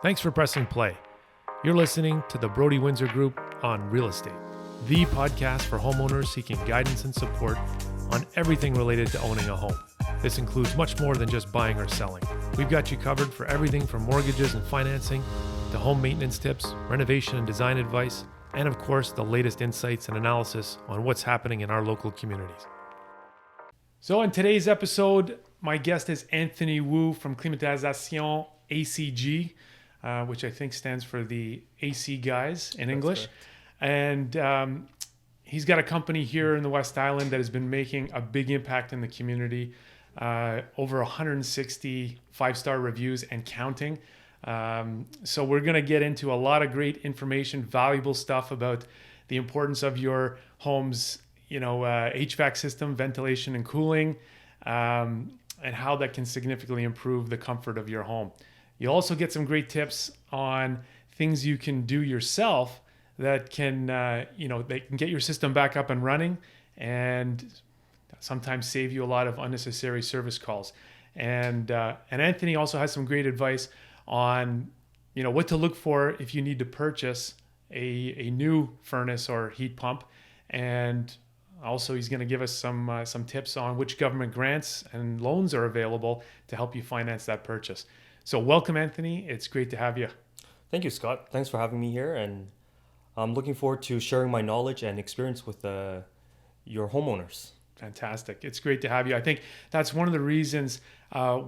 Thanks for pressing play. You're listening to the Brody Windsor Group on Real Estate, the podcast for homeowners seeking guidance and support on everything related to owning a home. This includes much more than just buying or selling. We've got you covered for everything from mortgages and financing to home maintenance tips, renovation and design advice, and of course, the latest insights and analysis on what's happening in our local communities. So in today's episode, my guest is Anthony Wu from Climatisation ACG, which I think stands for the AC guys in English. And he's got a company here in the West Island that has been making a big impact in the community. Over 160 five-star reviews and counting. So we're going to get into a lot of great information, valuable stuff about the importance of your home's, HVAC system, ventilation and cooling, and how that can significantly improve the comfort of your home. You'll also get some great tips on things you can do yourself that can, they can get your system back up and running and sometimes save you a lot of unnecessary service calls. And Anthony also has some great advice on, what to look for if you need to purchase a new furnace or heat pump. And also he's going to give us some tips on which government grants and loans are available to help you finance that purchase. So welcome, Anthony. It's great to have you. Thank you, Scott. Thanks for having me here. And I'm looking forward to sharing my knowledge and experience with your homeowners. Fantastic. It's great to have you. I think that's one of the reasons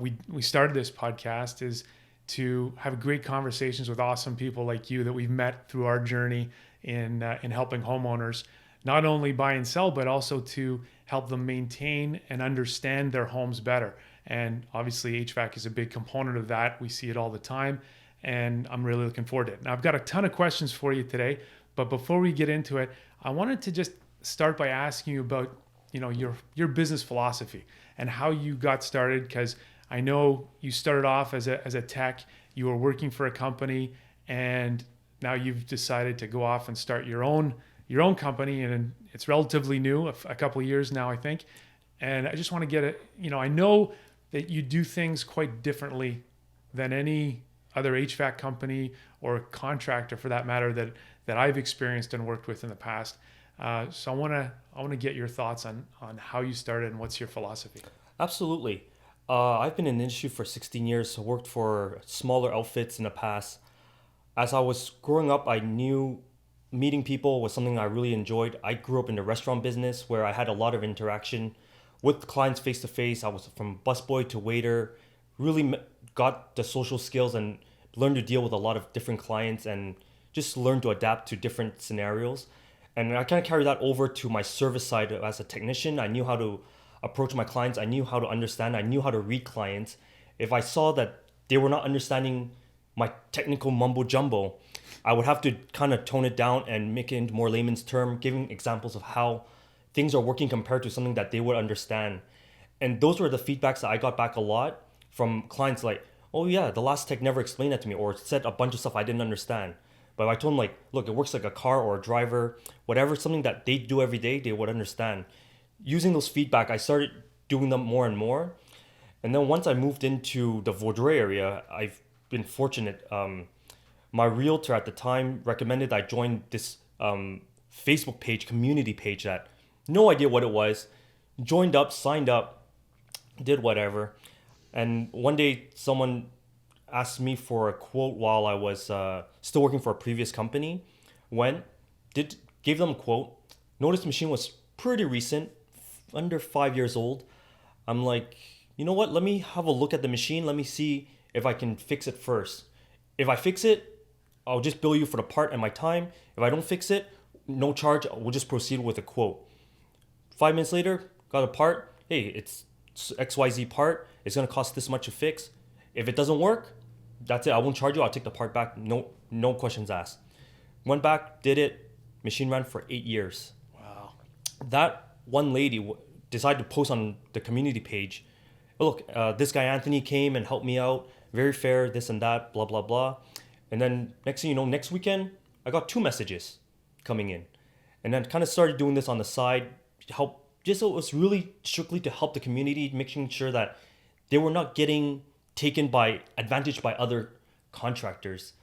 we started this podcast, is to have great conversations with awesome people like you that we've met through our journey in helping homeowners not only buy and sell, but also to help them maintain and understand their homes better. And obviously HVAC is a big component of that. We see it all the time, and I'm really looking forward to it. Now, I've got a ton of questions for you today, but before we get into it, I wanted to just start by asking you about your business philosophy and how you got started, because I know you started off as a tech. You were working for a company, and now you've decided to go off and start your own company, and it's relatively new, a couple of years now, I think. And I just want to get it. I know that you do things quite differently than any other HVAC company or contractor, for that matter, that I've experienced and worked with in the past. So I want to get your thoughts on how you started and what's your philosophy. Absolutely. I've been in the industry for 16 years, worked for smaller outfits in the past. As I was growing up, I knew meeting people was something I really enjoyed. I grew up in the restaurant business where I had a lot of interaction with clients face to face. I was from busboy to waiter, really got the social skills and learned to deal with a lot of different clients and just learned to adapt to different scenarios. And I kind of carried that over to my service side as a technician. I knew how to approach my clients. I knew how to understand. I knew how to read clients. If I saw that they were not understanding my technical mumbo jumbo, I would have to kind of tone it down and make it into more layman's term, giving examples of how things are working compared to something that they would understand. And those were the feedbacks that I got back a lot from clients, like, oh yeah, the last tech never explained that to me, or said a bunch of stuff I didn't understand. But if I told them, like, look, it works like a car or a driver, whatever, something that they do every day, they would understand. Using those feedback, I started doing them more and more. And then once I moved into the Vaudreuil area, I've been fortunate. My realtor at the time recommended I join this Facebook page, community page, that no idea what it was, joined up, signed up, did whatever. And one day someone asked me for a quote while I was still working for a previous company. Gave them a quote. Noticed the machine was pretty recent, under 5 years old. I'm like, you know what? Let me have a look at the machine. Let me see if I can fix it first. If I fix it, I'll just bill you for the part and my time. If I don't fix it, no charge. We'll just proceed with a quote. 5 minutes later, got a part. Hey, it's XYZ part. It's going to cost this much to fix. If it doesn't work, that's it. I won't charge you. I'll take the part back. No questions asked. Went back, did it. Machine ran for 8 years. Wow. That one lady decided to post on the community page, look, this guy Anthony came and helped me out. Very fair, this and that, blah, blah, blah. And then next thing you know, next weekend, I got 2 messages coming in. And then kind of started doing this on the side, so it was really strictly to help the community, making sure that they were not getting taken by advantage by other contractors.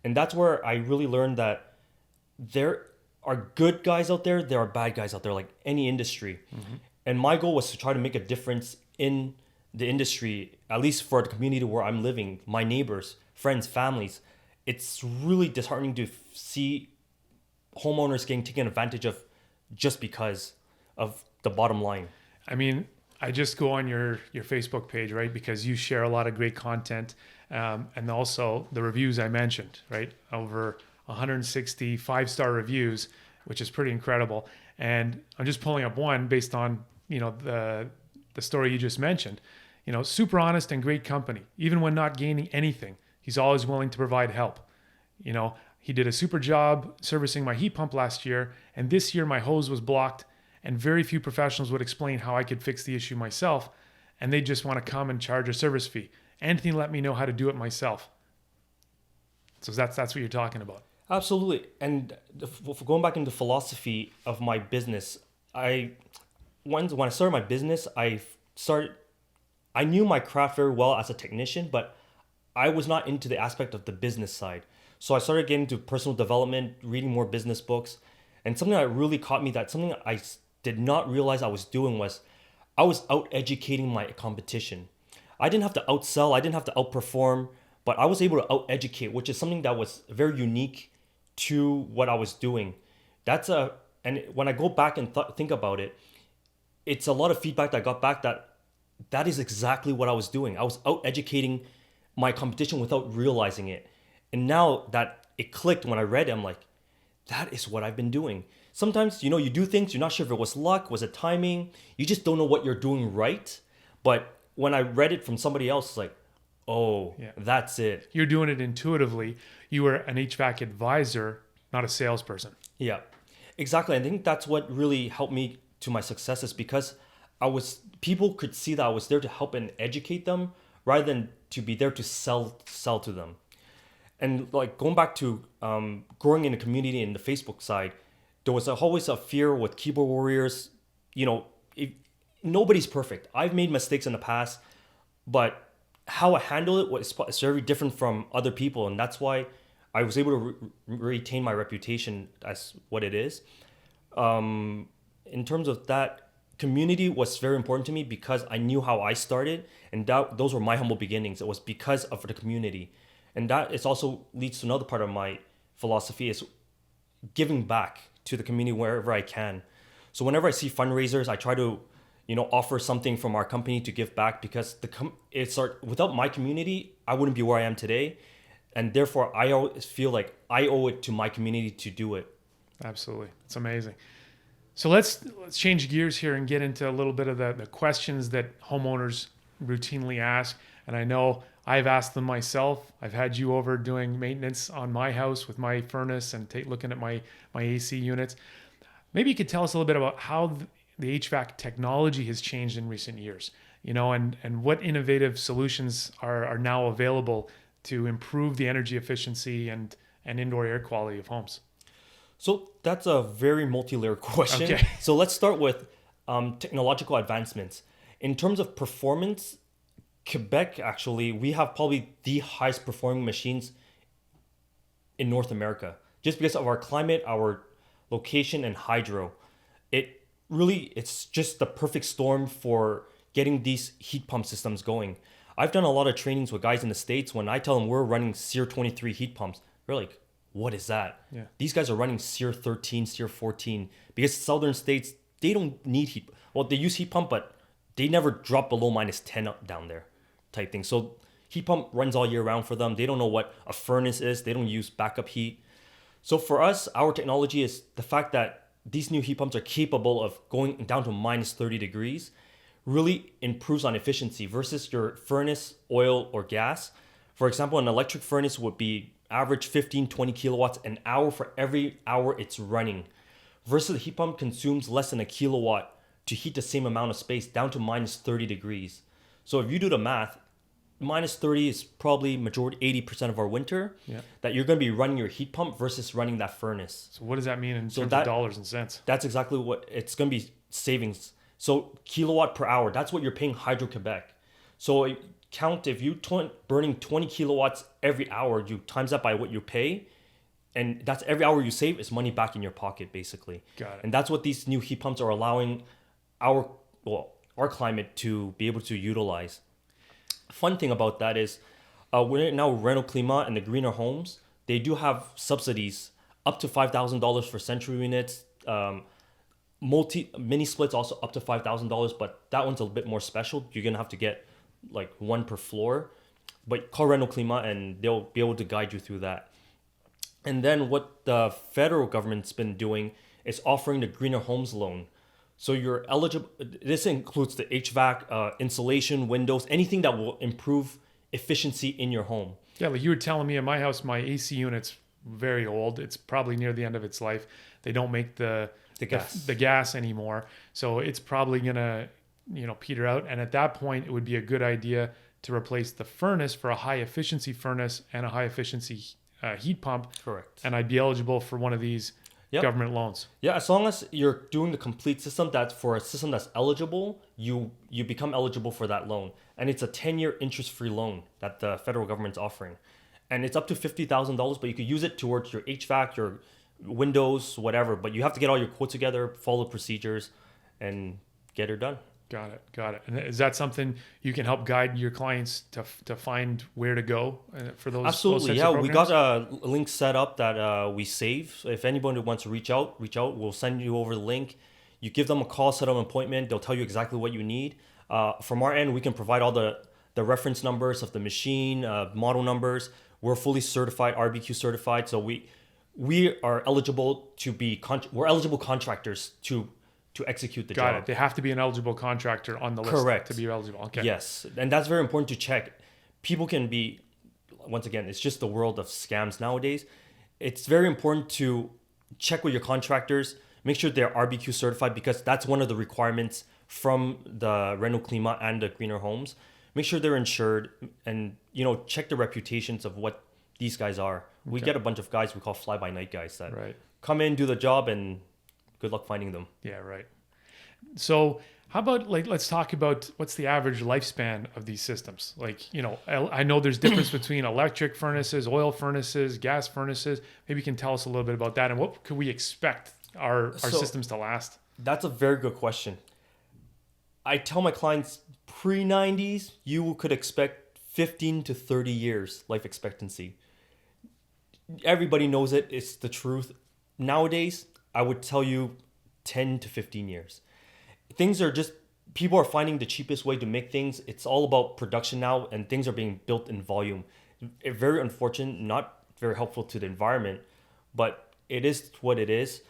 And that's where I really learned that there are good guys out there, there are bad guys out there, like any industry. And my goal was to try to make a difference in the industry, at least for the community where I'm living, my neighbors, friends, families. It's really disheartening to see homeowners getting taken advantage of just because of the bottom line. I mean, I just go on your Facebook page, right? Because you share a lot of great content, and also the reviews I mentioned, right? Over 160 5-star reviews, which is pretty incredible. And I'm just pulling up one based on, the story you just mentioned. Super honest and great company. Even when not gaining anything, he's always willing to provide help. He did a super job servicing my heat pump last year, and this year my hose was blocked, and very few professionals would explain how I could fix the issue myself, and they just want to come and charge a service fee. Anthony let me know how to do it myself. So that's what you're talking about. Absolutely. And going back into philosophy of my business, when I started my business, I knew my craft very well as a technician, but I was not into the aspect of the business side. So I started getting into personal development, reading more business books. And something that really caught me, that something I did not realize I was doing, was I was out educating my competition. I didn't have to outsell, I didn't have to outperform, but I was able to out educate, which is something that was very unique to what I was doing. And when I go back and think about it, it's a lot of feedback that I got back that is exactly what I was doing. I was out educating my competition without realizing it. And now that it clicked when I read it, I'm like, that is what I've been doing. Sometimes, you do things, you're not sure if it was luck, was it timing, you just don't know what you're doing right. But when I read it from somebody else, it's like, oh, yeah, that's it. You're doing it intuitively. You were an HVAC advisor, not a salesperson. Yeah, exactly. I think that's what really helped me to my successes, because people could see that I was there to help and educate them rather than to be there to sell to them. And like going back to growing in a community in the Facebook side, there was always a fear with keyboard warriors. Nobody's perfect. I've made mistakes in the past, but how I handle it was very different from other people. And that's why I was able to retain my reputation as what it is. In terms of that, community was very important to me because I knew how I started, and those were my humble beginnings. It was because of the community. And that is also leads to another part of my philosophy, is giving back to the community wherever I can. So whenever I see fundraisers, I try to, offer something from our company to give back, because without my community, I wouldn't be where I am today. And therefore, I always feel like I owe it to my community to do it. Absolutely. It's amazing. So let's change gears here and get into a little bit of the questions that homeowners routinely ask. And I know I've asked them myself. I've had you over doing maintenance on my house with my furnace and looking at my AC units. Maybe you could tell us a little bit about how the HVAC technology has changed in recent years, and what innovative solutions are now available to improve the energy efficiency and indoor air quality of homes. So that's a very multi-layered question. Okay. So let's start with technological advancements. In terms of performance, Quebec, actually, we have probably the highest performing machines in North America, just because of our climate, our location, and hydro. It's just the perfect storm for getting these heat pump systems going. I've done a lot of trainings with guys in the States. When I tell them we're running SEER 23 heat pumps, they're like, what is that? Yeah. These guys are running SEER 13, SEER 14, because southern states, they don't need heat. Well, they use heat pump, but they never drop below -10 up down there type thing. So heat pump runs all year round for them. They don't know what a furnace is. They don't use backup heat. So for us, our technology is the fact that these new heat pumps are capable of going down to -30 degrees, really improves on efficiency versus your furnace, oil, or gas. For example, an electric furnace would be average 15, 20 kilowatts an hour for every hour it's running, versus the heat pump consumes less than a kilowatt to heat the same amount of space down to -30 degrees. So if you do the math, -30 is probably majority 80% of our winter that you're going to be running your heat pump versus running that furnace. So what does that mean in terms of dollars and cents? That's exactly what it's going to be, savings. So kilowatt per hour, that's what you're paying Hydro-Quebec. So count if you burning 20 kilowatts every hour, you times that by what you pay, and that's every hour you save is money back in your pocket, basically. Got it. And that's what these new heat pumps are allowing our climate to be able to utilize. Fun thing about that is, we're now Renault Climat and the greener homes, they do have subsidies up to $5,000 for central units. Mini splits also up to $5,000, but that one's a bit more special. You're gonna have to get like one per floor, but call Renault Climat and they'll be able to guide you through that. And then what the federal government's been doing is offering the greener homes loan. So you're eligible. This includes the HVAC, insulation, windows, anything that will improve efficiency in your home. Yeah, like you were telling me in my house, my AC unit's very old. It's probably near the end of its life. They don't make the gas anymore, so it's probably gonna peter out. And at that point, it would be a good idea to replace the furnace for a high efficiency furnace and a high efficiency heat pump. Correct. And I'd be eligible for one of these government loans. Yeah, as long as you're doing the complete system, that's for a system that's eligible, you become eligible for that loan. And it's a 10-year interest-free loan that the federal government's offering. And it's up to $50,000, but you could use it towards your HVAC, your windows, whatever. But you have to get all your quotes together, follow procedures, and get it done. Got it. And is that something you can help guide your clients to find where to go for those? Absolutely, those we got a link set up that we save. So if anybody wants to reach out. We'll send you over the link. You give them a call, set up an appointment. They'll tell you exactly what you need. From our end, we can provide all the reference numbers of the machine, model numbers. We're fully certified, RBQ certified, so we are eligible to be we're eligible contractors to execute the job. Got it. They have to be an eligible contractor on the list. Correct. To be eligible. Okay. Yes, and that's very important to check. People can be, once again, it's just the world of scams nowadays. It's very important to check with your contractors, make sure they're RBQ certified, because that's one of the requirements from the Renault Climat and the greener homes. Make sure they're insured, and check the reputations of what these guys are. We get a bunch of guys we call fly-by-night guys that come in, do the job, and good luck finding them. Yeah, right. So how about let's talk about what's the average lifespan of these systems? I know there's difference between electric furnaces, oil furnaces, gas furnaces. Maybe you can tell us a little bit about that, and what could we expect our systems to last? That's a very good question. I tell my clients pre-90s, you could expect 15 to 30 years life expectancy. Everybody knows it. It's the truth. Nowadays, I would tell you 10 to 15 years. People are finding the cheapest way to make things. It's all about production now, and things are being built in volume. Very unfortunate, not very helpful to the environment, but it is what it is.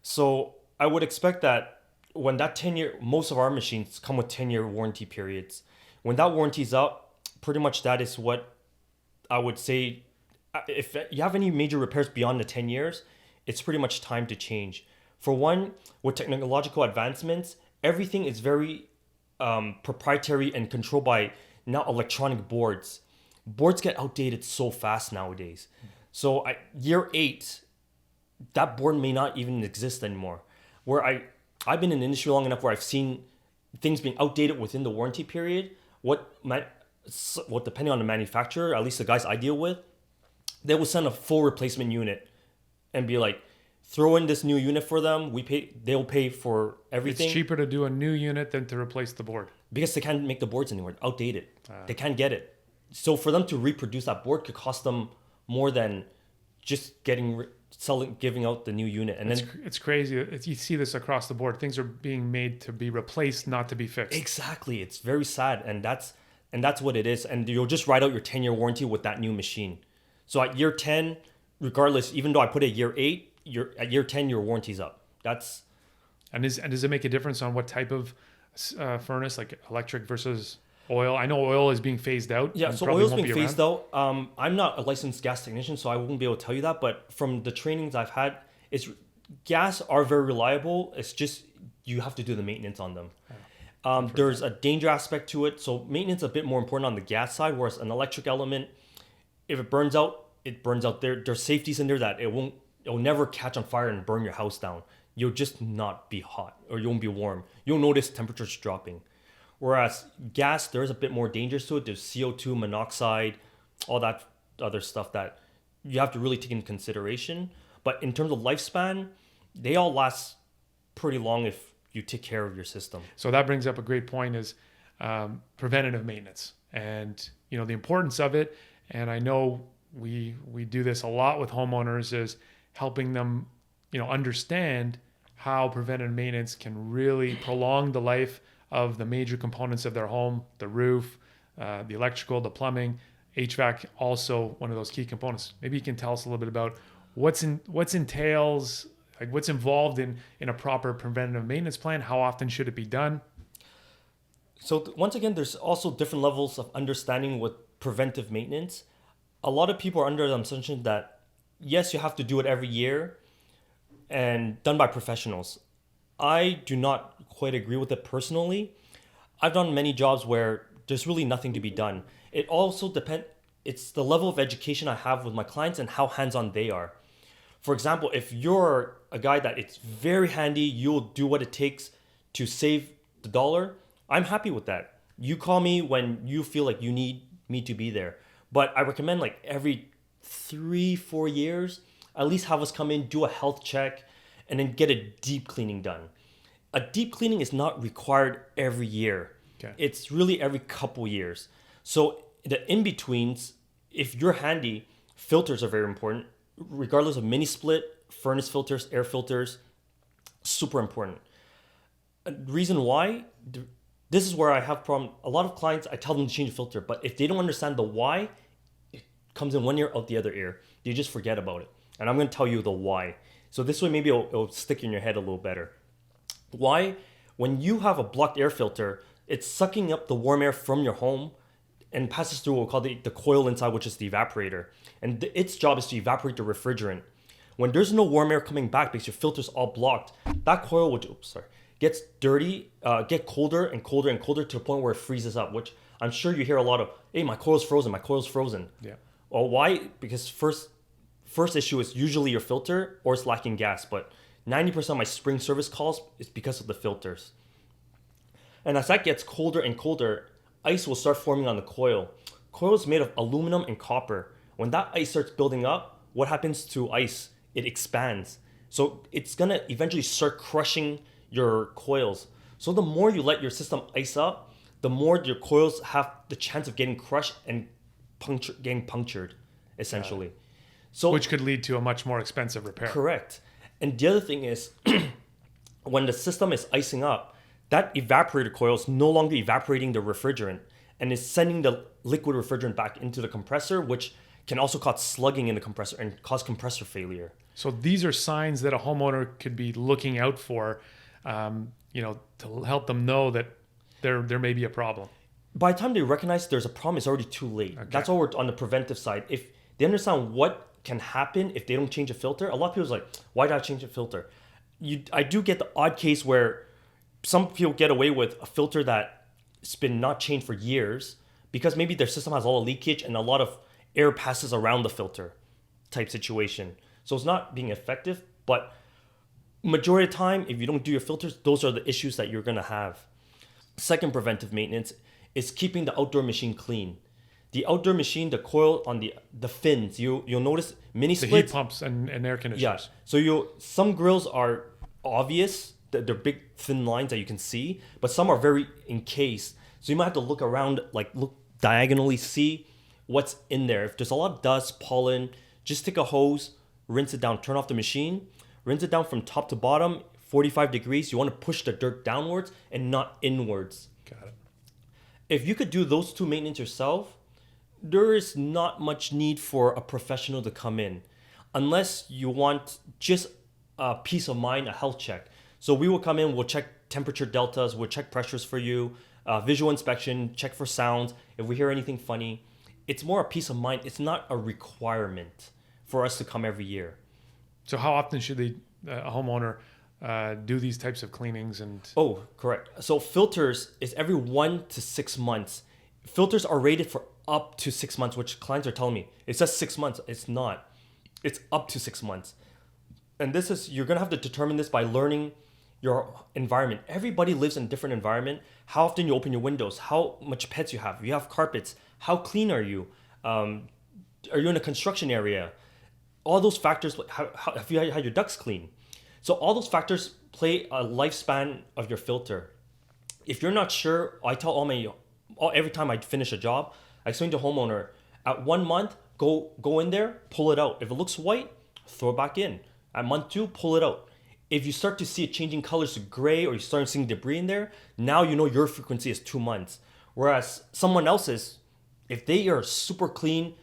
So I would expect that when that 10-year, most of our machines come with 10-year warranty periods. When that warranty's up, pretty much that is what I would say. If you have any major repairs beyond the 10 years, it's pretty much time to change. For one, with technological advancements, everything is very proprietary and controlled by now electronic boards. Boards get outdated so fast nowadays. So year 8, that board may not even exist anymore. Where I've been in the industry long enough where I've seen things being outdated within the warranty period. What depending on the manufacturer, at least the guys I deal with, they will send a full replacement unit and be like, throw in this new unit for them. They'll pay for everything. It's cheaper to do a new unit than to replace the board. Because they can't make the boards anymore, outdated. They can't get it. So for them to reproduce that board could cost them more than just giving out the new unit. And it's crazy. You see this across the board. Things are being made to be replaced, not to be fixed. Exactly. It's very sad. And that's what it is. And you'll just ride out your 10-year warranty with that new machine. So at year 10, regardless, even though I put it year 8, at year 10, your warranty's up. And does it make a difference on what type of furnace, like electric versus oil? I know oil is being phased out. Yeah, so oil's being phased out. I'm not a licensed gas technician, so I won't be able to tell you that. But from the trainings I've had, gas are very reliable. It's just you have to do the maintenance on them. There's a danger aspect to it, so maintenance is a bit more important on the gas side, whereas an electric element, if it burns out, it burns out. There's safeties in there that it'll never catch on fire and burn your house down. You'll just not be hot, or you won't be warm. You'll notice temperatures dropping. Whereas gas, there's a bit more dangers to it. There's CO2, monoxide, all that other stuff that you have to really take into consideration. But in terms of lifespan, they all last pretty long if you take care of your system. So that brings up a great point, is preventative maintenance, and the importance of it. And I know we do this a lot with homeowners, is helping them understand how preventative maintenance can really prolong the life of the major components of their home: the roof, the electrical, the plumbing, HVAC, also one of those key components. Maybe you can tell us a little bit about what's involved in a proper preventative maintenance plan. How often should it be done? So once again, there's also different levels of understanding with preventive maintenance. A lot of people are under the assumption that, yes, you have to do it every year and done by professionals. I do not quite agree with it personally. I've done many jobs where there's really nothing to be done. It also depends, it's the level of education I have with my clients and how hands-on they are. For example, if you're a guy that it's very handy, you'll do what it takes to save the dollar, I'm happy with that. You call me when you feel like you need me to be there. But I recommend like every 3-4 years, at least have us come in, do a health check, and then get a deep cleaning done. A deep cleaning is not required every year. Okay. It's really every couple years. So the in-betweens, if you're handy, filters are very important. Regardless of mini split, furnace filters, air filters, super important. Reason why, this is where I have problem. A lot of clients, I tell them to change the filter, but if they don't understand the why, it comes in one ear, out the other ear. They just forget about it. And I'm going to tell you the why. So this way, maybe it'll stick in your head a little better. Why? When you have a blocked air filter, it's sucking up the warm air from your home and passes through what we call the coil inside, which is the evaporator. And its job is to evaporate the refrigerant. When there's no warm air coming back because your filter's all blocked, that coil will, gets dirty, get colder and colder and colder to the point where it freezes up, which I'm sure you hear a lot of, hey, my coil's frozen. Yeah. Well, why? Because first issue is usually your filter or it's lacking gas, but 90% of my spring service calls is because of the filters. And as that gets colder and colder, ice will start forming on the coil. Coil is made of aluminum and copper. When that ice starts building up, what happens to ice? It expands. So it's gonna eventually start crushing your coils. So the more you let your system ice up, the more your coils have the chance of getting crushed and getting punctured, essentially. So which could lead to a much more expensive repair. Correct. And the other thing is, when the system is icing up, that evaporator coil is no longer evaporating the refrigerant and is sending the liquid refrigerant back into the compressor, which can also cause slugging in the compressor and cause compressor failure. So these are signs that a homeowner could be looking out for, to help them know that there may be a problem. By the time they recognize there's a problem, it's already too late. Okay. That's why we're on the preventive side. If they understand what can happen if they don't change a filter, a lot of people are like, why did I change a filter? I do get the odd case where some people get away with a filter that's been not changed for years because maybe their system has a lot of leakage and a lot of air passes around the filter type situation. So it's not being effective, but majority of the time, if you don't do your filters, those are the issues that you're going to have. Second preventive maintenance is keeping the outdoor machine clean. The outdoor machine, the coil on the fins, you'll notice mini splits. The heat pumps and air conditioners. Yeah. So some grills are obvious, they're big thin lines that you can see, but some are very encased. So you might have to look around, look diagonally, see what's in there. If there's a lot of dust, pollen, just take a hose, rinse it down, turn off the machine, rinse it down from top to bottom, 45 degrees. You want to push the dirt downwards and not inwards. Got it. If you could do those two maintenance yourself, there is not much need for a professional to come in unless you want just a peace of mind, a health check. So we will come in, we'll check temperature deltas, we'll check pressures for you, visual inspection, check for sounds. If we hear anything funny, it's more a peace of mind. It's not a requirement for us to come every year. So how often should a homeowner do these types of cleanings? Oh, correct. So filters is every 1 to 6 months. Filters are rated for up to 6 months, which clients are telling me. It says 6 months. It's not. It's up to 6 months. And you're going to have to determine this by learning your environment. Everybody lives in a different environment. How often you open your windows, how much pets you have, carpets, how clean are you? Are you in a construction area? All those factors, how have you had your ducts clean? So all those factors play a lifespan of your filter. If you're not sure, I tell every time I finish a job, I explain to homeowner, at 1 month, go in there, pull it out. If it looks white, throw it back in. At month 2, pull it out. If you start to see it changing colors to gray or you start seeing debris in there, now you know your frequency is 2 months. Whereas someone else's, if they are super clean,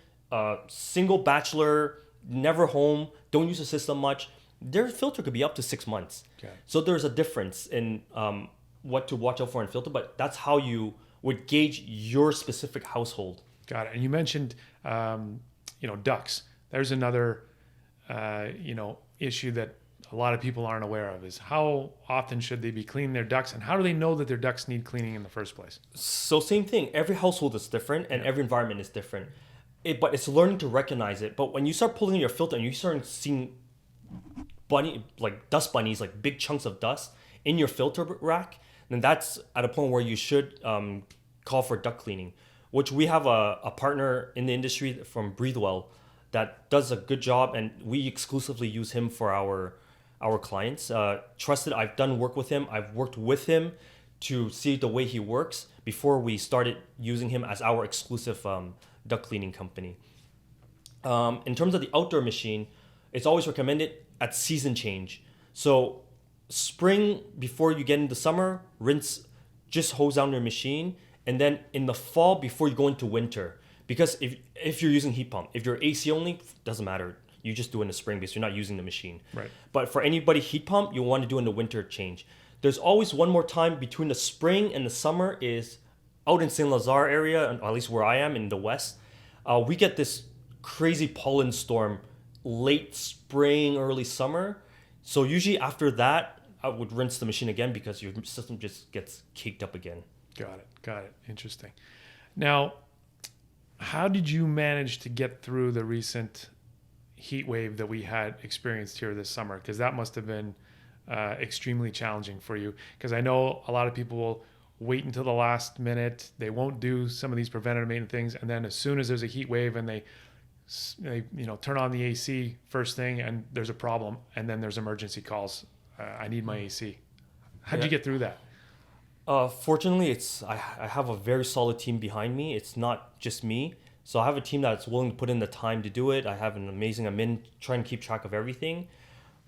single bachelor, never home, don't use the system much, their filter could be up to 6 months. Okay. So there's a difference in what to watch out for in filter, but that's how you would gauge your specific household. Got it. And you mentioned, ducts. There's another, issue that a lot of people aren't aware of is how often should they be cleaning their ducts and how do they know that their ducts need cleaning in the first place? So same thing. Every household is different and every environment is different. But it's learning to recognize it. But when you start pulling your filter and you start seeing dust bunnies, like big chunks of dust in your filter rack, then that's at a point where you should call for duct cleaning, which we have a partner in the industry from Breathewell that does a good job, and we exclusively use him for our clients. Trusted, I've done work with him. I've worked with him to see the way he works before we started using him as our exclusive duct cleaning company. In terms of the outdoor machine, it's always recommended at season change. So spring, before you get into summer, rinse, just hose down your machine. And then in the fall, before you go into winter, because if you're using heat pump, if you're AC only, doesn't matter. You just do it in the spring because you're not using the machine. Right. But for anybody heat pump, you want to do in the winter change. There's always one more time between the spring and the summer is out in St. Lazare area, and at least where I am in the west. We get this crazy pollen storm late spring, early summer. So usually after that, I would rinse the machine again because your system just gets caked up again. Got it. Interesting. Now, how did you manage to get through the recent heat wave that we had experienced here this summer? Because that must have been extremely challenging for you. Because I know a lot of people will wait until the last minute. They won't do some of these preventative maintenance things. And then as soon as there's a heat wave and they turn on the AC first thing and there's a problem, and then there's emergency calls. I need my AC. How'd you get through that? Fortunately, I have a very solid team behind me. It's not just me. So I have a team that's willing to put in the time to do it. I have an amazing admin trying to keep track of everything,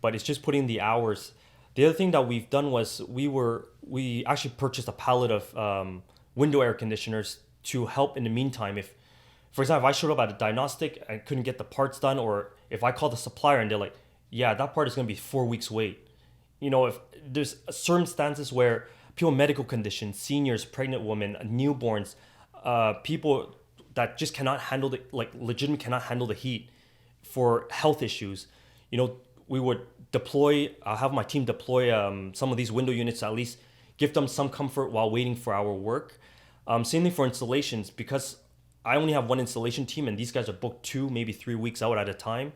but it's just putting the hours. The other thing that we've done was we actually purchased a pallet of window air conditioners to help in the meantime. If, for example, if I showed up at a diagnostic and couldn't get the parts done, or if I called the supplier and they're like, yeah, that part is going to be 4 weeks wait. If there's certain stances where people with medical conditions, seniors, pregnant women, newborns, people that just cannot handle legitimately cannot handle the heat for health issues, we would I'll have my team deploy some of these window units to at least give them some comfort while waiting for our work. Same thing for installations, because I only have one installation team and these guys are booked 2, maybe 3 weeks out at a time.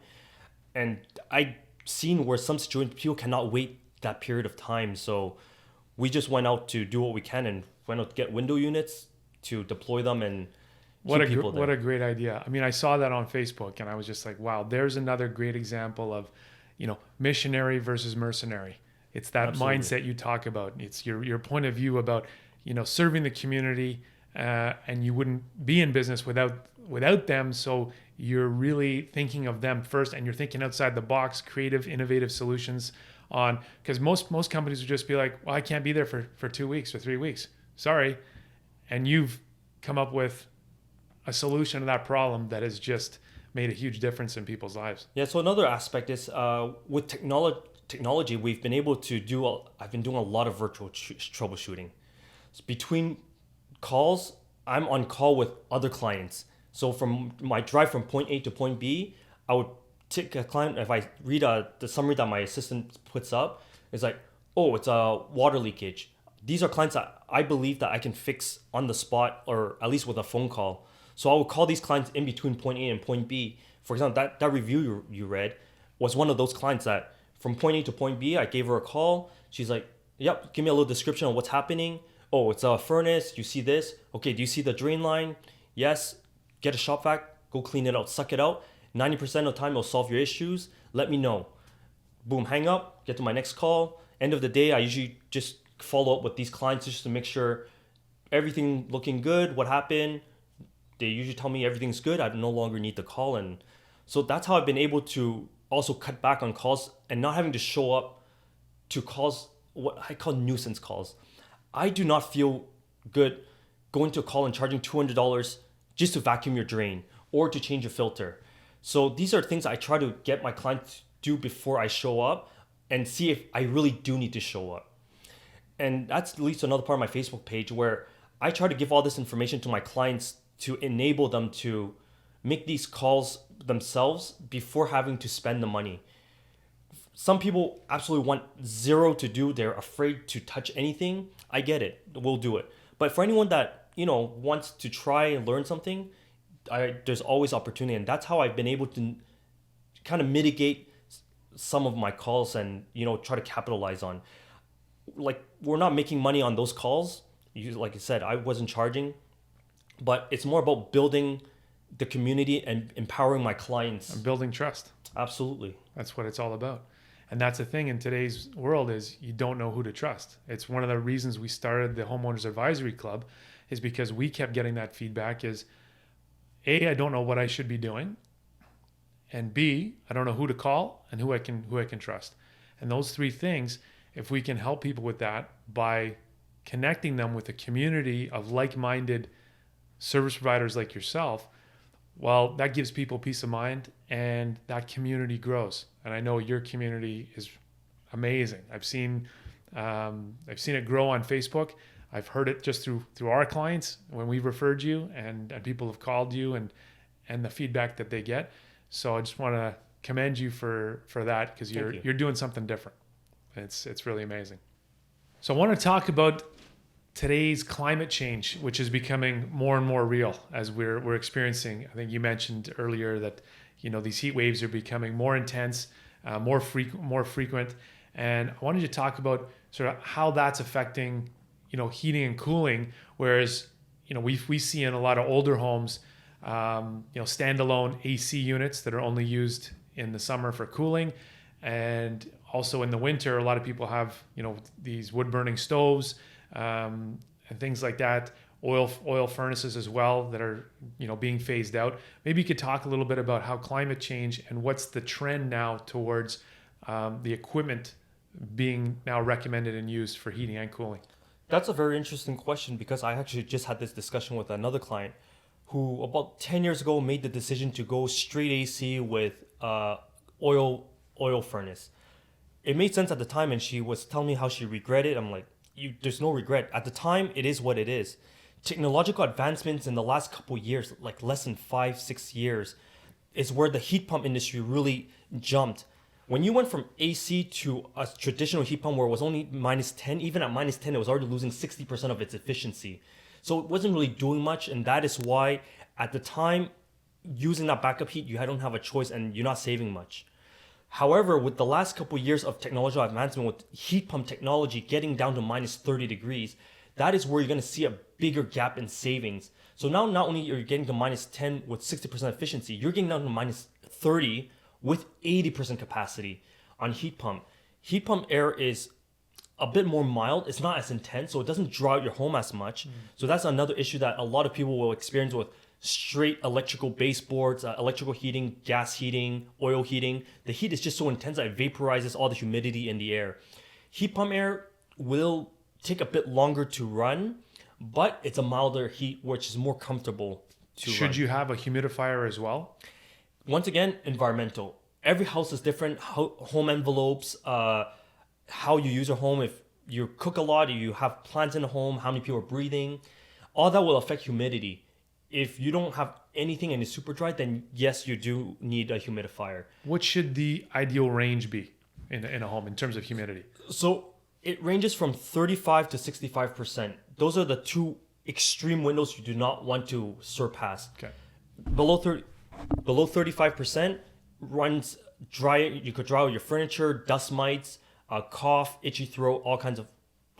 And I've seen where some situations people cannot wait that period of time. So we just went out to do what we can and went out to get window units to deploy them and what a great idea. I mean, I saw that on Facebook and I was just like, wow, there's another great example of, missionary versus mercenary. It's that Absolutely. Mindset you talk about. It's your point of view about, serving the community, and you wouldn't be in business without them. So you're really thinking of them first, and you're thinking outside the box, creative, innovative solutions because most companies would just be like, well, I can't be there for 2 weeks or 3 weeks. Sorry. And you've come up with a solution to that problem that has just made a huge difference in people's lives. Yeah. So another aspect is with technology, we've been able to I've been doing a lot of virtual troubleshooting. So between calls, I'm on call with other clients. So from my drive from point A to point B, I would take a client. If I read the summary that my assistant puts up, it's like, oh, it's a water leakage. These are clients that I believe that I can fix on the spot, or at least with a phone call. So I would call these clients in between point A and point B. For example, that review you read was one of those clients that from point A to point B, I gave her a call. She's like, Yep, give me a little description of what's happening. Oh, it's a furnace. You see this? Okay, do you see the drain line? Yes. Get a shop vac. Go clean it out. Suck it out. 90% of the time, it'll solve your issues. Let me know. Boom, hang up. Get to my next call. End of the day, I usually just follow up with these clients just to make sure everything looking good. What happened? They usually tell me everything's good. I no longer need to call. And so that's how I've been able to also cut back on calls and not having to show up to calls, what I call nuisance calls. I do not feel good going to a call and charging $200 just to vacuum your drain or to change a filter. So these are things I try to get my clients to do before I show up and see if I really do need to show up. And that leads to another part of my Facebook page where I try to give all this information to my clients to enable them to make these calls themselves before having to spend the money. Some people absolutely want zero to do. They're afraid to touch anything. I get it. We'll do it. But for anyone that, wants to try and learn something, there's always opportunity. And that's how I've been able to kind of mitigate some of my calls and, try to capitalize on. Like, we're not making money on those calls. Like I said, I wasn't charging. But it's more about building the community and empowering my clients. And building trust. Absolutely. That's what it's all about. And that's the thing in today's world is you don't know who to trust. It's one of the reasons we started the Homeowners Advisory Club is because we kept getting that feedback is A, I don't know what I should be doing. And B, I don't know who to call and who I can trust. And those three things, if we can help people with that by connecting them with a community of like-minded service providers like yourself, well, that gives people peace of mind and that community grows. And I know your community is amazing. I've seen it grow on Facebook. I've heard it just through our clients when we've referred you and people have called you and the feedback that they get. So I just want to commend you for that because you're doing something different. It's really amazing. So I want to talk about today's climate change, which is becoming more and more real as we're experiencing. I think you mentioned earlier that these heat waves are becoming more intense, more frequent, and I wanted you to talk about sort of how that's affecting heating and cooling. Whereas we see in a lot of older homes, standalone AC units that are only used in the summer for cooling, and also in the winter, a lot of people have these wood burning stoves. And things like that, oil furnaces as well that are being phased out. Maybe you could talk a little bit about how climate change and what's the trend now towards the equipment being now recommended and used for heating and cooling. That's a very interesting question because I actually just had this discussion with another client who about 10 years ago made the decision to go straight AC with oil furnace. It made sense at the time and she was telling me how she regretted it. I'm like, there's no regret. At the time, it is what it is. Technological advancements in the last couple years, like less than 5-6 years, is where the heat pump industry really jumped. When you went from AC to a traditional heat pump where it was only -10, even at -10, it was already losing 60% of its efficiency. So it wasn't really doing much, and that is why at the time, using that backup heat, you don't have a choice and you're not saving much. However, with the last couple of years of technological advancement, with heat pump technology getting down to -30 degrees, that is where you're going to see a bigger gap in savings. So now not only are you getting to -10 with 60% efficiency, you're getting down to -30 with 80% capacity on heat pump. Heat pump air is a bit more mild. It's not as intense, so it doesn't draw out your home as much. So that's another issue that a lot of people will experience with straight electrical baseboards, electrical heating, gas heating, oil heating. The heat is just so intense that it vaporizes all the humidity in the air. Heat pump air will take a bit longer to run, but it's a milder heat, which is more comfortable to Should run. you have a humidifier as well? Once again, environmental. Every house is different. Home envelopes, how you use your home. If you cook a lot, you have plants in the home, how many people are breathing, all that will affect humidity. If you don't have anything and it's super dry, then yes, you do need a humidifier. What should the ideal range be in a home in terms of humidity? So it ranges from 35 to 65%. Those are the two extreme windows you do not want to surpass. Okay. Below 35% runs dry. You could dry out your furniture, dust mites, cough, itchy throat, all kinds of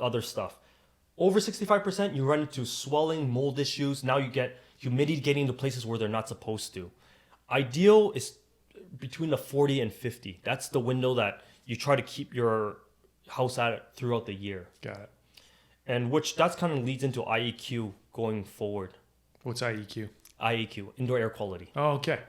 other stuff. Over 65%, you run into swelling, mold issues. Now you get humidity getting into places where they're not supposed to. Ideal is between the 40 and 50. That's the window that you try to keep your house at throughout the year. Got it. And which that's kind of leads into IEQ going forward. What's IEQ? IEQ, indoor air quality. Oh, okay.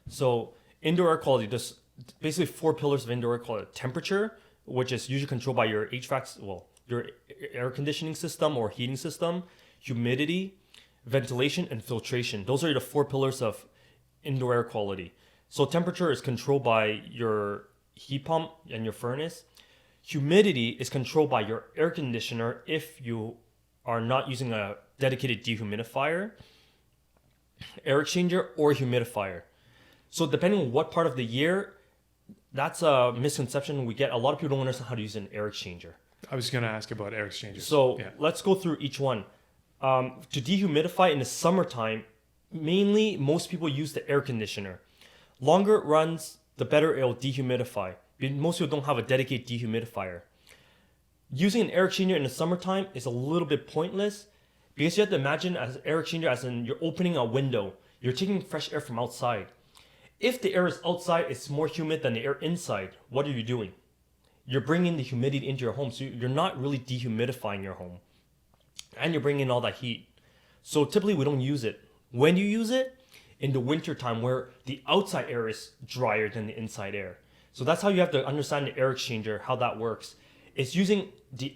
So indoor air quality, there's basically 4 pillars of indoor air quality. Temperature, which is usually controlled by your HVAC, your air conditioning system or heating system. Humidity, ventilation, and filtration. Those are the 4 pillars of indoor air quality. So temperature is controlled by your heat pump and your furnace. Humidity is controlled by your air conditioner if you are not using a dedicated dehumidifier, air exchanger, or humidifier. So depending on what part of the year, that's a misconception we get. A lot of people don't understand how to use an air exchanger. I was going to ask about air exchangers. So let's go through each one. To dehumidify in the summertime, mainly most people use the air conditioner. Longer it runs, the better it'll dehumidify. Most people don't have a dedicated dehumidifier. Using an air exchanger in the summertime is a little bit pointless because you have to imagine as an air exchanger as in you're opening a window. You're taking fresh air from outside. If the air is outside, it's more humid than the air inside. What are you doing? You're bringing the humidity into your home, so you're not really dehumidifying your home. And you're bringing in all that heat. So typically we don't use it. When you use it, in the winter time where the outside air is drier than the inside air. So that's how you have to understand the air exchanger, how that works. It's using the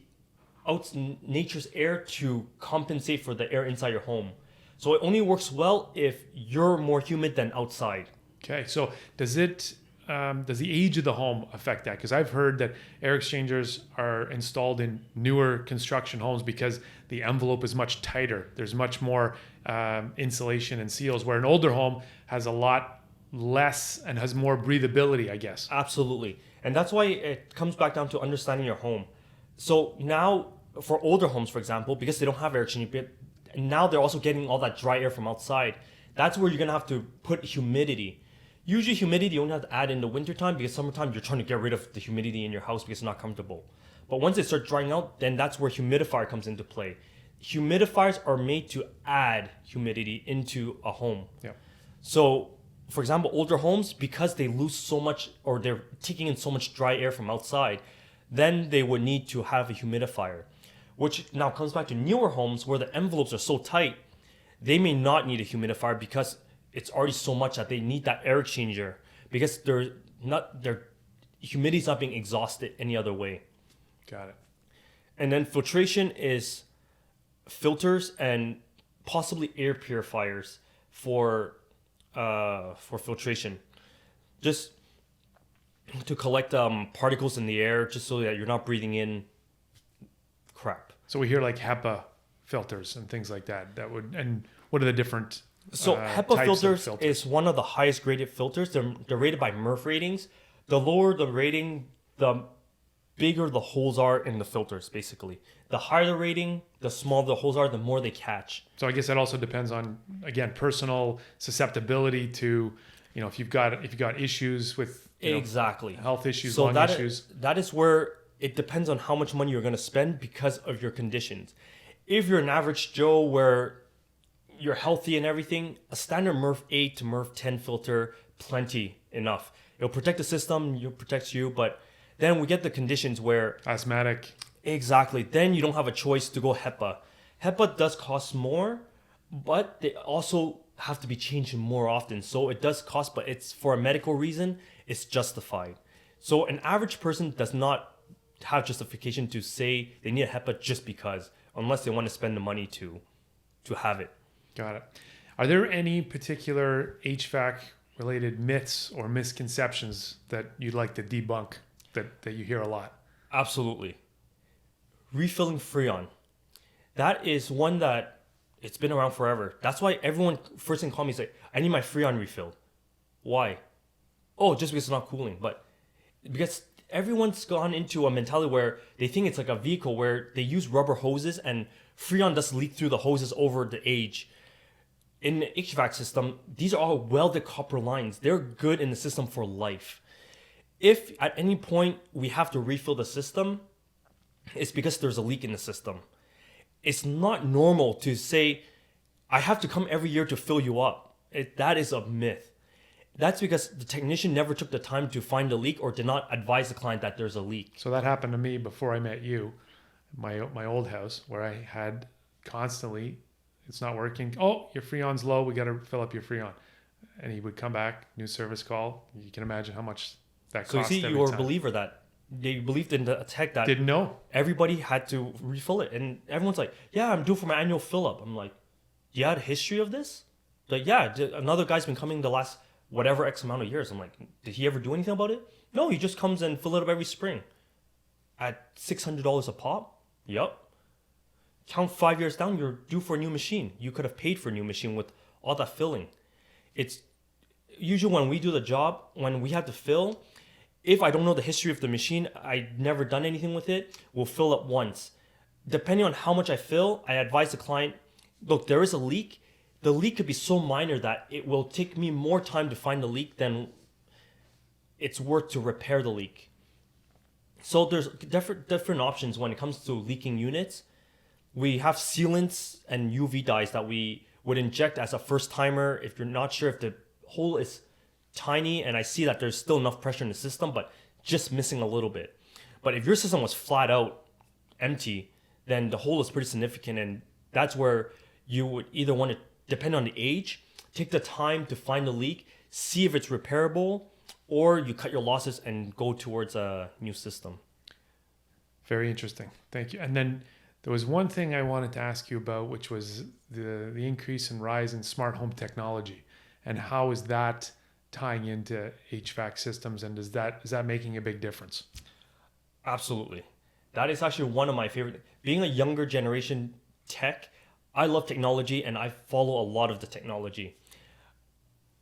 nature's air to compensate for the air inside your home. So it only works well if you're more humid than outside. Okay, so does the age of the home affect that? Because I've heard that air exchangers are installed in newer construction homes because the envelope is much tighter. There's much more insulation and seals, where an older home has a lot less and has more breathability, I guess. Absolutely. And that's why it comes back down to understanding your home. So now for older homes, for example, because they don't have air exchanger, now they're also getting all that dry air from outside. That's where you're going to have to put humidity. Usually humidity you only have to add in the wintertime because summertime you're trying to get rid of the humidity in your house because it's not comfortable. But once it starts drying out, then that's where humidifier comes into play. Humidifiers are made to add humidity into a home. Yeah. So, for example, older homes, because they lose so much or they're taking in so much dry air from outside, then they would need to have a humidifier, which now comes back to newer homes where the envelopes are so tight, they may not need a humidifier because it's already so much that they need that air exchanger because their humidity is not being exhausted any other way. Got it. And then filtration is filters and possibly air purifiers for filtration, just to collect particles in the air, just so that you're not breathing in crap. So we hear like HEPA filters and things like that. And what are the different? So HEPA filters is one of the highest graded filters. They're rated by MERV ratings. The lower the rating, the bigger the holes are in the filters, basically. The higher the rating, the smaller the holes are, the more they catch. So I guess that also depends on, again, personal susceptibility to, if you've got issues with exactly health issues, so lung issues. That is where it depends on how much money you're going to spend because of your conditions. If you're an average Joe where you're healthy and everything, a standard MERV 8 to MERV 10 filter, plenty enough. It'll protect the system, it'll protect you, but then we get the conditions where... Asthmatic. Exactly. Then you don't have a choice to go HEPA. HEPA does cost more, but they also have to be changed more often. So it does cost, but it's for a medical reason, it's justified. So an average person does not have justification to say they need a HEPA just because, unless they want to spend the money to have it. Got it. Are there any particular HVAC related myths or misconceptions that you'd like to debunk that you hear a lot? Absolutely. Refilling Freon. That is one that it's been around forever. That's why everyone first thing call me is like, I need my Freon refilled. Why? Oh, just because it's not cooling. But because everyone's gone into a mentality where they think it's like a vehicle where they use rubber hoses and Freon does leak through the hoses over the age. In the HVAC system, these are all welded copper lines. They're good in the system for life. If at any point we have to refill the system, it's because there's a leak in the system. It's not normal to say, I have to come every year to fill you up. That is a myth. That's because the technician never took the time to find the leak or did not advise the client that there's a leak. So that happened to me before I met you, my old house, where I had constantly, it's not working. Oh, your Freon's low. We got to fill up your Freon. And he would come back, new service call. You can imagine how much that cost. So you see, every you were a time. believer that they believed in the tech that Didn't know. everybody had to refill it. And everyone's like, yeah, I'm due for my annual fill up. I'm like, you had a history of this? Like, yeah, another guy's been coming the last whatever X amount of years. I'm like, did he ever do anything about it? No, he just comes and fill it up every spring. At $600 a pop? Yup. Count 5 years down, you're due for a new machine. You could have paid for a new machine with all that filling. It's usually when we do the job, when we have to fill, if I don't know the history of the machine, I've never done anything with it, we'll fill up once. Depending on how much I fill, I advise the client, look, there is a leak. The leak could be so minor that it will take me more time to find the leak than it's worth to repair the leak. So there's different options when it comes to leaking units. We have sealants and UV dyes that we would inject as a first timer if you're not sure if the hole is tiny and I see that there's still enough pressure in the system, but just missing a little bit. But if your system was flat out empty, then the hole is pretty significant, and that's where you would either want to, depend on the age, take the time to find the leak, see if it's repairable, or you cut your losses and go towards a new system. Very interesting. Thank you. And then there was one thing I wanted to ask you about, which was the increase and rise in smart home technology, and how is that tying into HVAC systems, and is that making a big difference? Absolutely. That is actually one of my favorite. Being a younger generation tech, I love technology and I follow a lot of the technology.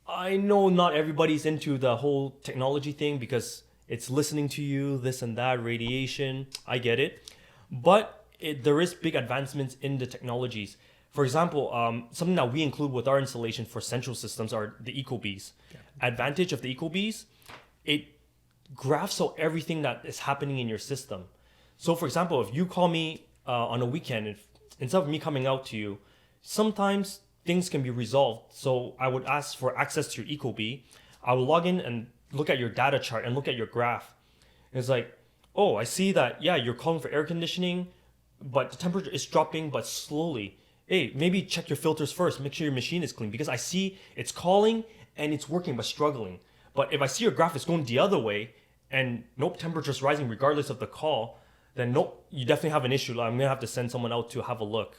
I know not everybody's into the whole technology thing because it's listening to you, this and that, radiation. I get it. But there is big advancements in the technologies. For example, something that we include with our installation for central systems are the EcoBees. Yeah. Advantage of the EcoBees, it graphs out everything that is happening in your system. So for example, if you call me on a weekend, instead of me coming out to you, sometimes things can be resolved. So I would ask for access to your EcoBee. I will log in and look at your data chart and look at your graph. And it's like, oh, I see that, yeah, you're calling for air conditioning, but the temperature is dropping, but slowly. Hey, maybe check your filters first. Make sure your machine is clean, because I see it's calling and it's working, but struggling. But if I see your graph is going the other way and nope, temperature's rising regardless of the call, then nope, you definitely have an issue. I'm going to have to send someone out to have a look.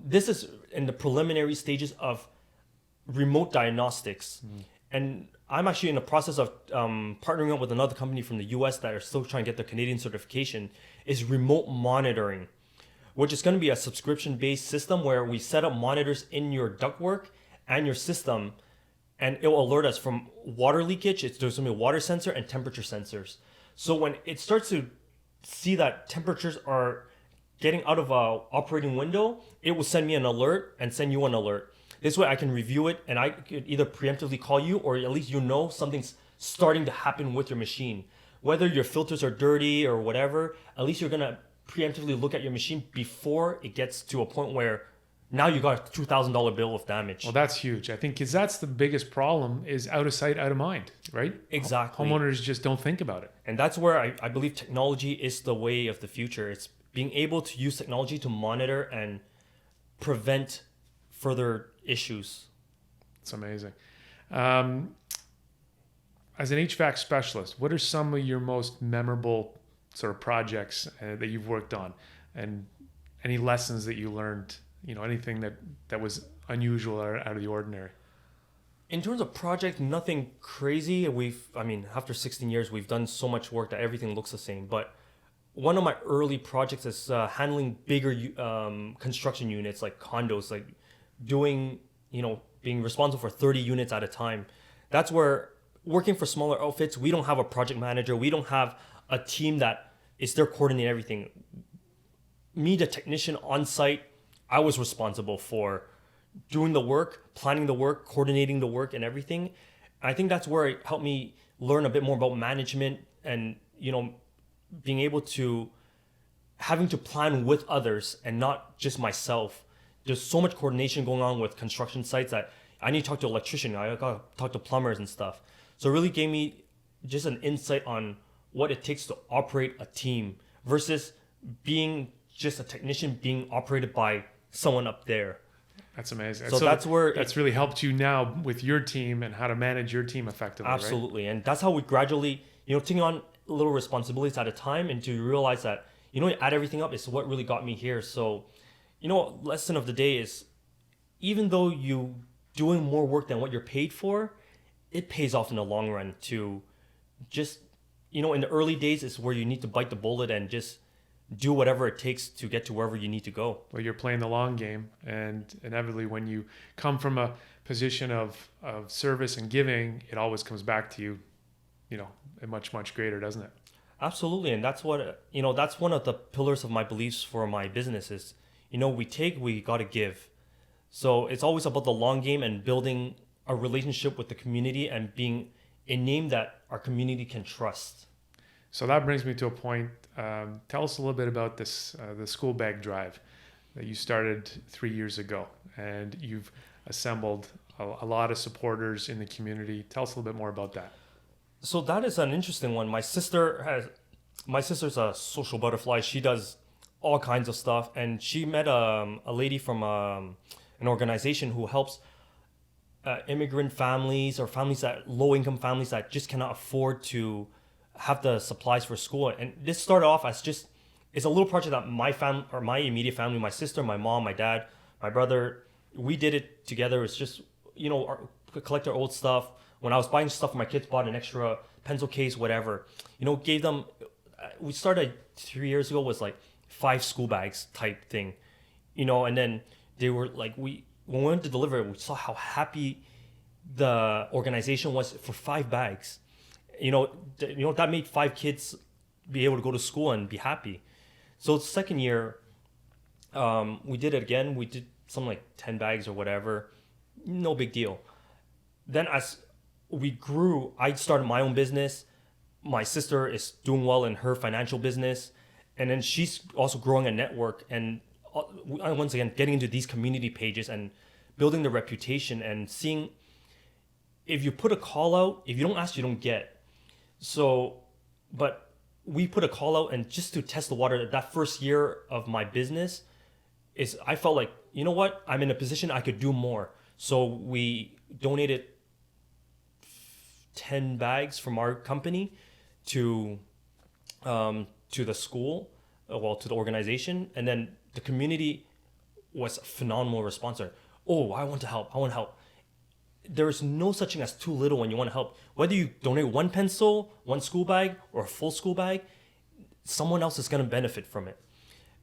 This is in the preliminary stages of remote diagnostics. And I'm actually in the process of partnering up with another company from the US that are still trying to get the Canadian certification, is remote monitoring, which is going to be a subscription-based system where we set up monitors in your ductwork and your system, and it will alert us from water leakage. There's going to be a water sensor and temperature sensors. So when it starts to see that temperatures are getting out of a operating window, it will send me an alert and send you an alert. This way I can review it and I could either preemptively call you, or at least you know something's starting to happen with your machine. Whether your filters are dirty or whatever, at least you're going to preemptively look at your machine before it gets to a point where now you got a $2,000 bill of damage. Well, that's huge. I think because that's the biggest problem, is out of sight, out of mind, right? Exactly. Homeowners just don't think about it. And that's where I believe technology is the way of the future. It's being able to use technology to monitor and prevent further issues. It's amazing. As an HVAC specialist, what are some of your most memorable sort of projects that you've worked on, and any lessons that you learned, anything that was unusual or out of the ordinary? In terms of project, nothing crazy. After 16 years, we've done so much work that everything looks the same. But one of my early projects is handling bigger construction units like condos, like doing, being responsible for 30 units at a time. That's where, working for smaller outfits, we don't have a project manager. We don't have a team that is there coordinating everything. Me, the technician on site, I was responsible for doing the work, planning the work, coordinating the work and everything. I think that's where it helped me learn a bit more about management and, being able to having to plan with others and not just myself. There's so much coordination going on with construction sites that I need to talk to an electrician, I got to talk to plumbers and stuff. So it really gave me just an insight on what it takes to operate a team versus being just a technician being operated by someone up there. That's amazing. So that's where that's really helped you now with your team and how to manage your team effectively. Absolutely. Right? And that's how we gradually, taking on little responsibilities at a time and to realize that, you add everything up is what really got me here. So, lesson of the day is even though you doing more work than what you're paid for, it pays off in the long run to just, in the early days is where you need to bite the bullet and just do whatever it takes to get to wherever you need to go. Well, you're playing the long game, and inevitably when you come from a position of service and giving, it always comes back to you, much, much greater, doesn't it? Absolutely. And that's what, that's one of the pillars of my beliefs for my business is, we got to give. So it's always about the long game and building a relationship with the community and being a name that our community can trust. So that brings me to a point. Tell us a little bit about this, the school bag drive that you started 3 years ago, and you've assembled a lot of supporters in the community. Tell us a little bit more about that. So that is an interesting one. My sister's a social butterfly. She does all kinds of stuff, and she met a lady from an organization who helps immigrant families or low-income families that just cannot afford to have the supplies for school. And this started off as it's a little project that my family or my immediate family, my sister, my mom, my dad, my brother, we did it together. It's just, collect our old stuff. When I was buying stuff for my kids, bought an extra pencil case, whatever, gave them, we started 3 years ago was like 5 school bags type thing, and then they were like, when we went to deliver it, we saw how happy the organization was for 5 bags. That made 5 kids be able to go to school and be happy. So the second year, we did it again. We did something like 10 bags or whatever. No big deal. Then as we grew, I started my own business. My sister is doing well in her financial business. And then she's also growing a network. And once again, getting into these community pages and building the reputation and seeing if you put a call out, if you don't ask, you don't get. So, but we put a call out, and just to test the water, that first year of my business I felt like, you know what, I'm in a position I could do more. So we donated 10 bags from our company to the school, to the organization, and then the community was a phenomenal response. Oh, I want to help. There is no such thing as too little when you want to help. Whether you donate 1 pencil, 1 school bag, or a full school bag, someone else is going to benefit from it.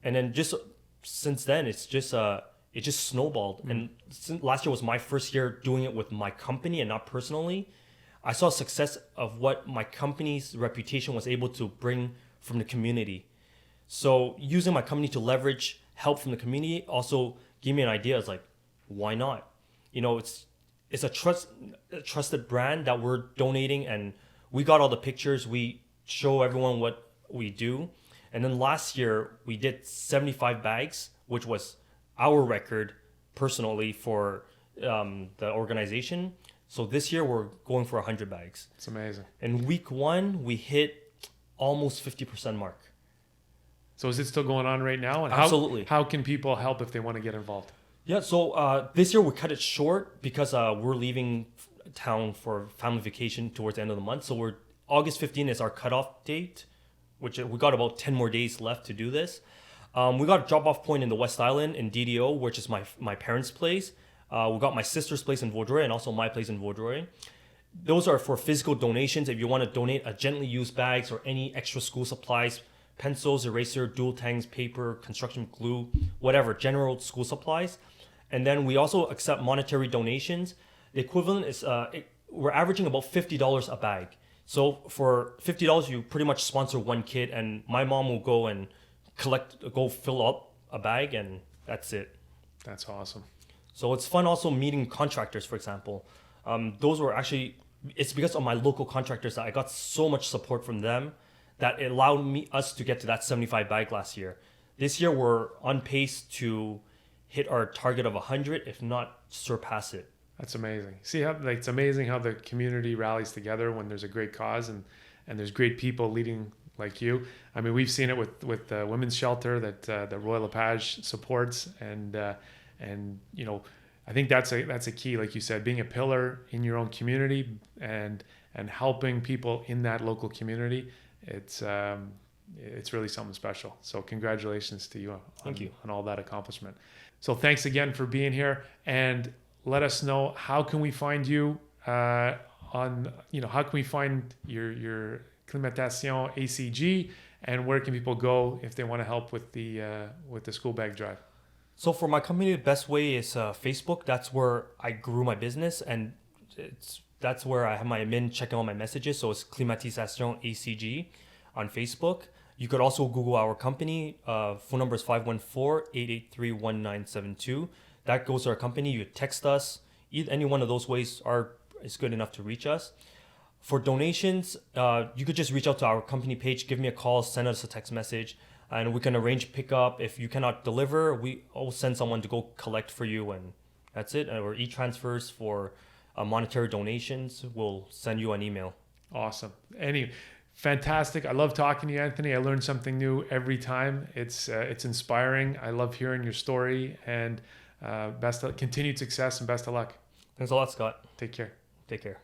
And then just since then, it just snowballed. Mm-hmm. And since last year was my first year doing it with my company and not personally, I saw success of what my company's reputation was able to bring from the community. So using my company to leverage help from the community also gave me an idea. It's like, why not? It's a trusted brand that we're donating, and we got all the pictures. We show everyone what we do. And then last year we did 75 bags, which was our record personally for the organization. So this year we're going for 100 bags. It's amazing. In week 1, we hit almost 50% mark. So is it still going on right now? And Absolutely. How can people help if they want to get involved? Yeah, so this year we cut it short because we're leaving town for family vacation towards the end of the month. So August 15th is our cutoff date, which we got about 10 more days left to do this. We got a drop-off point in the West Island in DDO, which is my parents' place. We got my sister's place in Vaudreuil and also my place in Vaudreuil. Those are for physical donations. If you want to donate a gently used bags or any extra school supplies, pencils, eraser, dual tangs, paper, construction glue, whatever, general school supplies. And then we also accept monetary donations. The equivalent is, we're averaging about $50 a bag. So for $50, you pretty much sponsor 1 kid, and my mom will go and go fill up a bag, and that's it. That's awesome. So it's fun also meeting contractors, for example. Those were actually, it's because of my local contractors that I got so much support from them that it allowed us to get to that 75 bag last year. This year, we're on pace to hit our target of 100, if not surpass it. That's amazing. See how it's amazing how the community rallies together when there's a great cause and there's great people leading like you. I mean, we've seen it with the women's shelter that the Royal LePage supports, and I think that's a key, like you said, being a pillar in your own community and helping people in that local community. It's really something special. So congratulations to you on all that accomplishment. So thanks again for being here, and let us know, how can we find you how can we find your Climatisation ACG, and where can people go if they want to help with the school bag drive? So for my company, the best way is Facebook. That's where I grew my business, and that's where I have my admin checking all my messages. So it's Climatisation ACG on Facebook. You could also Google our company. Phone number is 514-883-1972. That goes to our company. You text us. Any one of those ways is good enough to reach us. For donations, you could just reach out to our company page, give me a call, send us a text message, and we can arrange pickup. If you cannot deliver, I'll send someone to go collect for you, and that's it. Or e-transfers for monetary donations, we'll send you an email. Awesome. Fantastic. I love talking to you, Anthony. I learn something new every time. It's inspiring. I love hearing your story, and continued success and best of luck. Thanks a lot, Scott. Take care. Take care.